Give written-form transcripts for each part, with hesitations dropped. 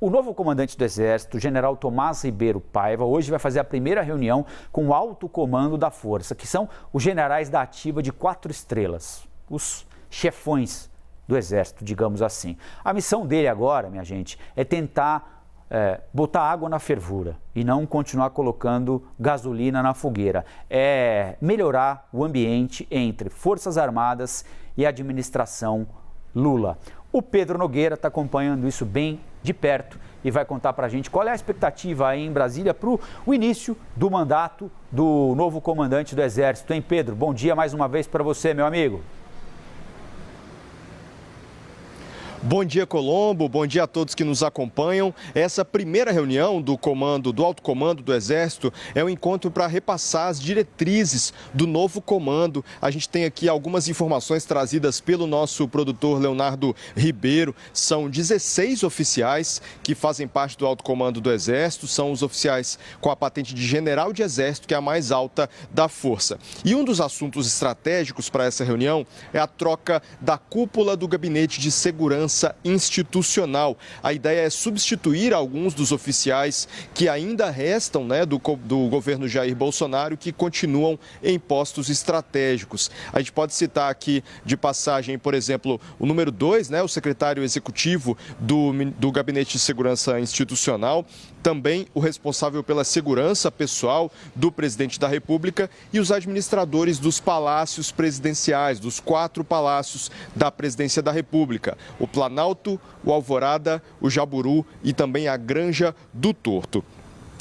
O novo comandante do Exército, o general Tomás Ribeiro Paiva, hoje vai fazer a primeira reunião com o alto comando da Força, que são os generais da ativa de 4 estrelas, os chefões do Exército, digamos assim. A missão dele agora, minha gente, é tentar botar água na fervura e não continuar colocando gasolina na fogueira. É melhorar o ambiente entre Forças Armadas e administração Lula. O Pedro Nogueira está acompanhando isso bem de perto e vai contar para a gente qual é a expectativa aí em Brasília para o início do mandato do novo comandante do Exército. Hein, Pedro? Bom dia mais uma vez para você, meu amigo. Bom dia, Colombo. Bom dia a todos que nos acompanham. Essa primeira reunião do alto comando do Exército é um encontro para repassar as diretrizes do novo comando. A gente tem aqui algumas informações trazidas pelo nosso produtor Leonardo Ribeiro. São 16 oficiais que fazem parte do alto comando do Exército. São os oficiais com a patente de general de Exército, que é a mais alta da Força. E um dos assuntos estratégicos para essa reunião é a troca da cúpula do Gabinete de Segurança Institucional. A ideia é substituir alguns dos oficiais que ainda restam, do governo Jair Bolsonaro, que continuam em postos estratégicos. A gente pode citar aqui de passagem, por exemplo, o número 2, o secretário executivo do Gabinete de Segurança Institucional, também o responsável pela segurança pessoal do presidente da República e os administradores dos palácios presidenciais, dos 4 palácios da presidência da República: o Planalto, o Alvorada, o Jaburu e também a Granja do Torto.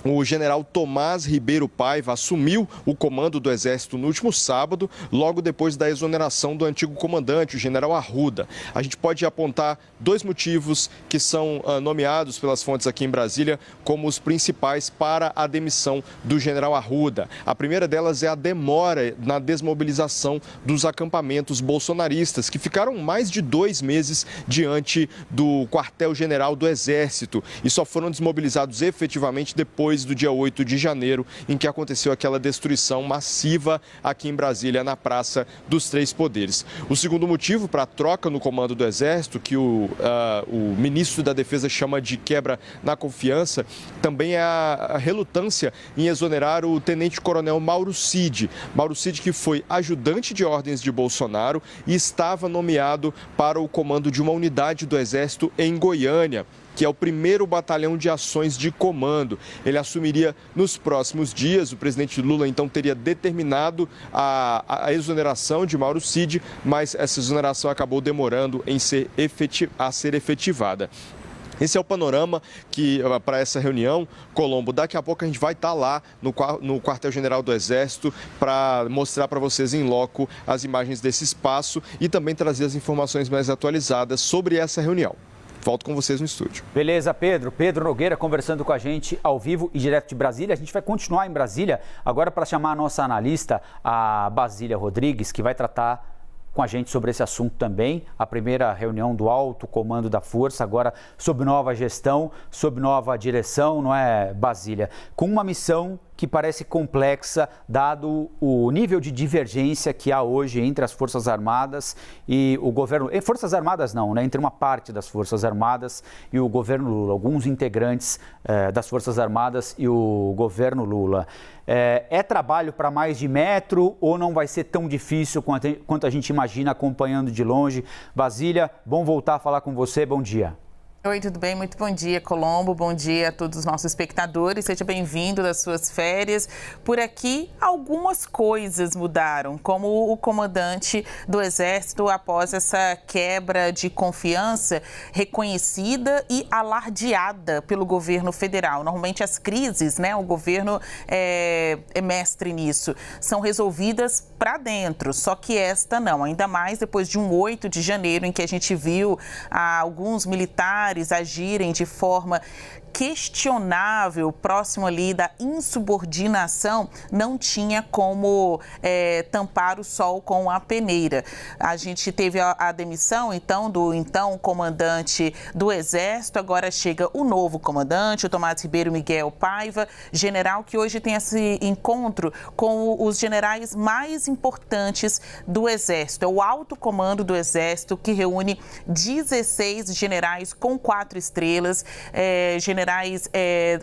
O general Tomás Ribeiro Paiva assumiu o comando do Exército no último sábado, logo depois da exoneração do antigo comandante, o general Arruda. A gente pode apontar 2 motivos que são nomeados pelas fontes aqui em Brasília como os principais para a demissão do general Arruda. A primeira delas é a demora na desmobilização dos acampamentos bolsonaristas, que ficaram mais de 2 meses diante do quartel-general do Exército e só foram desmobilizados efetivamente depois do dia 8 de janeiro, em que aconteceu aquela destruição massiva aqui em Brasília, na Praça dos Três Poderes. O segundo motivo para a troca no comando do Exército, que o ministro da Defesa chama de quebra na confiança, também é a relutância em exonerar o tenente-coronel Mauro Cid. Mauro Cid, que foi ajudante de ordens de Bolsonaro e estava nomeado para o comando de uma unidade do Exército em Goiânia, que é o 1º Batalhão de Ações de Comando. Ele assumiria nos próximos dias. O presidente Lula, então, teria determinado a exoneração de Mauro Cid, mas essa exoneração acabou demorando a ser efetivada. Esse é o panorama para essa reunião. Colombo, daqui a pouco a gente vai estar lá no quartel-general do Exército para mostrar para vocês em loco as imagens desse espaço e também trazer as informações mais atualizadas sobre essa reunião. Volto com vocês no estúdio. Beleza, Pedro. Pedro Nogueira conversando com a gente ao vivo e direto de Brasília. A gente vai continuar em Brasília agora para chamar a nossa analista, a Basília Rodrigues, que vai tratar com a gente sobre esse assunto também. A primeira reunião do alto comando da Força, agora sob nova gestão, sob nova direção, não é, Basília? Com uma missão que parece complexa, dado o nível de divergência que há hoje entre as Forças Armadas e o governo... Forças Armadas não, né? Entre uma parte das Forças Armadas e o governo Lula. Alguns integrantes das Forças Armadas e o governo Lula. É trabalho para mais de metro ou não vai ser tão difícil quanto a gente imagina acompanhando de longe? Basília, bom voltar a falar com você. Bom dia. Oi, tudo bem? Muito bom dia, Colombo. Bom dia a todos os nossos espectadores. Seja bem-vindo das suas férias. Por aqui, algumas coisas mudaram, como o comandante do Exército, após essa quebra de confiança reconhecida e alardeada pelo governo federal. Normalmente as crises, o governo é mestre nisso, são resolvidas para dentro, só que esta não. Ainda mais depois de um 8 de janeiro, em que a gente viu alguns militares agirem de forma questionável, próximo ali da insubordinação, não tinha como tampar o sol com a peneira. A gente teve a demissão, então, do então comandante do Exército, agora chega o novo comandante, o Tomás Ribeiro Miguel Paiva, general que hoje tem esse encontro com os generais mais importantes do Exército. É o alto comando do Exército que reúne 16 generais com 4 estrelas, generais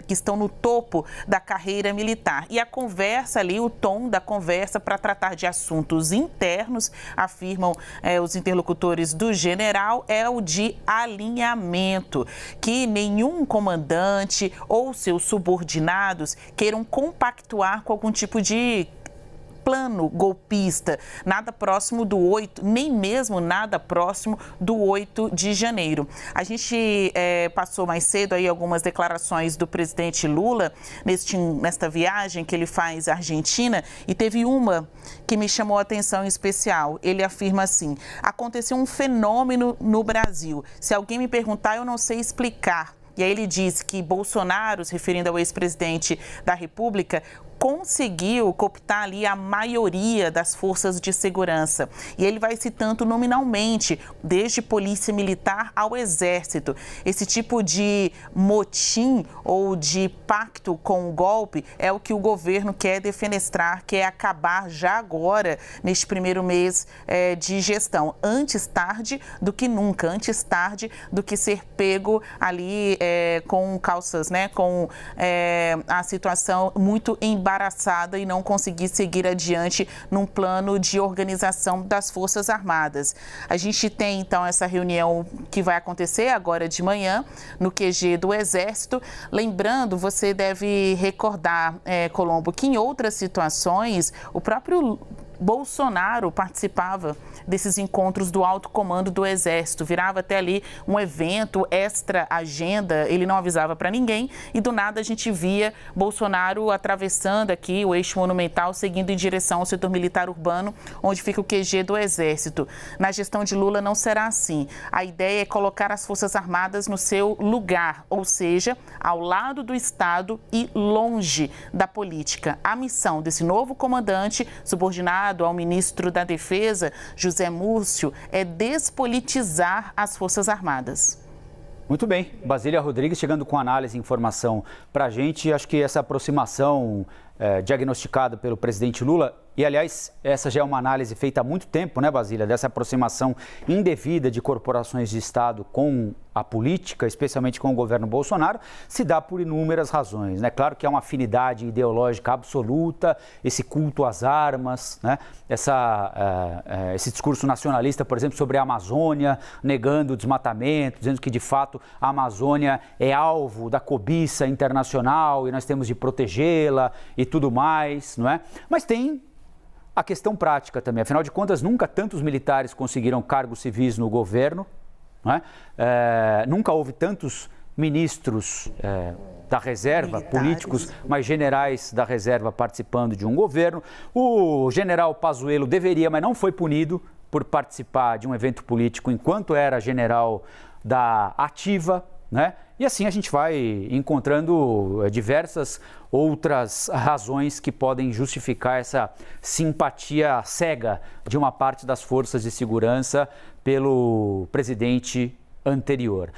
que estão no topo da carreira militar. E a conversa ali, o tom da conversa para tratar de assuntos internos, afirmam os interlocutores do general, é o de alinhamento, que nenhum comandante ou seus subordinados queiram compactuar com algum tipo de plano golpista, nada próximo do 8, nem mesmo nada próximo do 8 de janeiro. A gente passou mais cedo aí algumas declarações do presidente Lula nesta viagem que ele faz à Argentina, e teve uma que me chamou a atenção em especial. Ele afirma assim: aconteceu um fenômeno no Brasil. Se alguém me perguntar, eu não sei explicar. E aí ele diz que Bolsonaro, se referindo ao ex-presidente da República, conseguiu cooptar ali a maioria das forças de segurança. E ele vai citando nominalmente, desde polícia militar ao exército. Esse tipo de motim ou de pacto com o golpe é o que o governo quer defenestrar, quer acabar já agora, neste primeiro mês de gestão. Antes tarde do que nunca, antes tarde do que ser pego ali com calças, com a situação muito embaraçada e não conseguir seguir adiante num plano de organização das Forças Armadas. A gente tem, então, essa reunião que vai acontecer agora de manhã no QG do Exército. Lembrando, você deve recordar, Colombo, que em outras situações o próprio Bolsonaro participava desses encontros do alto comando do Exército, virava até ali um evento extra agenda, ele não avisava para ninguém e do nada a gente via Bolsonaro atravessando aqui o eixo monumental, seguindo em direção ao setor militar urbano, onde fica o QG do Exército. Na gestão de Lula não será assim. A ideia é colocar as Forças Armadas no seu lugar, ou seja, ao lado do Estado e longe da política. A missão desse novo comandante, subordinado ao ministro da Defesa, José Múcio, é despolitizar as Forças Armadas. Muito bem. Basília Rodrigues chegando com análise e informação para a gente. Acho que essa aproximação diagnosticada pelo presidente Lula, e aliás, essa já é uma análise feita há muito tempo, né, Basília, dessa aproximação indevida de corporações de Estado com a política, especialmente com o governo Bolsonaro, se dá por inúmeras razões, né? Claro que há uma afinidade ideológica absoluta, esse culto às armas, né? Esse discurso nacionalista, por exemplo, sobre a Amazônia, negando o desmatamento, dizendo que, de fato, a Amazônia é alvo da cobiça internacional e nós temos de protegê-la e tudo mais, não é? Mas tem a questão prática também. Afinal de contas, nunca tantos militares conseguiram cargos civis no governo, não é? Nunca houve tantos ministros da reserva, militares, políticos, mas generais da reserva participando de um governo. O general Pazuello deveria, mas não foi punido por participar de um evento político enquanto era general da ativa, né? E assim a gente vai encontrando diversas outras razões que podem justificar essa simpatia cega de uma parte das forças de segurança pelo presidente anterior.